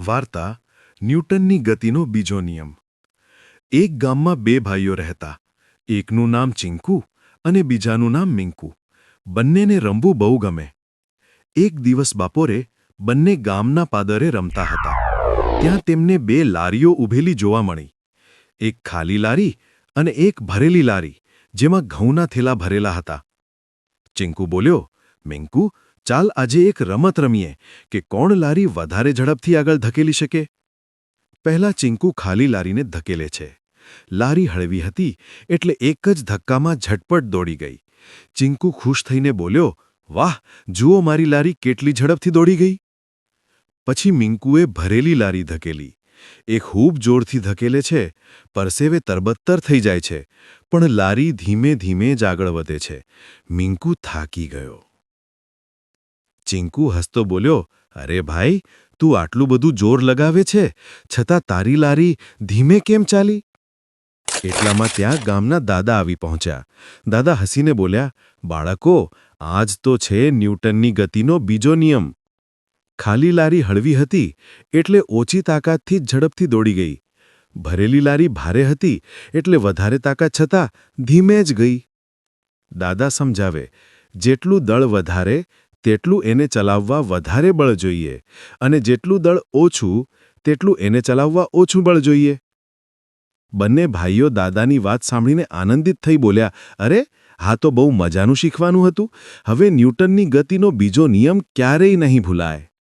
વાર્તા ન્યૂટનની ગતિનો બીજો નિયમ. એક ગામમાં બે ભાઈઓ રહેતા. એકનું નામ ચિંકુ અને બીજાનું નામ મિંકુ. બંનેને રમવું બહુ ગમે. એક દિવસ બપોરે બંને ગામના પાદરે રમતા હતા. ત્યાં તેમને બે લારીઓ ઊભેલી જોવા મળી. એક ખાલી લારી અને એક ભરેલી લારી, જેમાં ઘઉંના થેલા ભરેલા હતા. ચિંકુ બોલ્યો, મિંકુ, ચાલ આજે એક રમત રમીએ કે કોણ લારી વધારે ઝડપથી આગળ ધકેલી શકે. પહેલા ચિંકુ ખાલી લારીને ધકેલે છે. લારી હળવી હતી એટલે એક જ ધક્કામાં ઝટપટ દોડી ગઈ. ચિંકુ ખુશ થઈને બોલ્યો, વાહ, જુઓ મારી લારી કેટલી ઝડપથી દોડી ગઈ. પછી મિંકુએ ભરેલી લારી ધકેલી. એ ખૂબ જોરથી ધકેલે છે, પરસેવે તરબત્તર થઈ જાય છે, પણ લારી ધીમે ધીમે જ આગળ વધે છે. મિંકુ થાકી ગયો. ચિંકુ હસતો બોલ્યો, અરે ભાઈ, તું આટલું બધું જોર લગાવે છે, છતાં તારી લારી ધીમે કેમ ચાલી? એટલામાં ત્યાં ગામના દાદા આવી પહોંચ્યા. દાદા હસીને બોલ્યા, બાળકો, આજ તો છે ન્યૂટનની ગતિનો બીજો નિયમ. ખાલી લારી હળવી હતી એટલે ઓછી તાકાતથી જ ઝડપથી દોડી ગઈ. ભરેલી લારી ભારે હતી એટલે વધારે તાકાત છતાં ધીમે જ ગઈ. દાદા સમજાવે, જેટલું દળ વધારે તેટલું એને ચલાવવા વધારે બળ જોઈએ, અને જેટલું દળ ઓછું તેટલું એને ચલાવવા ઓછું બળ જોઈએ. બંને ભાઈઓ દાદાની વાત સાંભળીને આનંદિત થઈ બોલ્યા, અરે, હા તો બહુ મજાનું શીખવાનું હતું. હવે ન્યૂટનની ગતિનો બીજો નિયમ ક્યારેય નહીં ભૂલાય.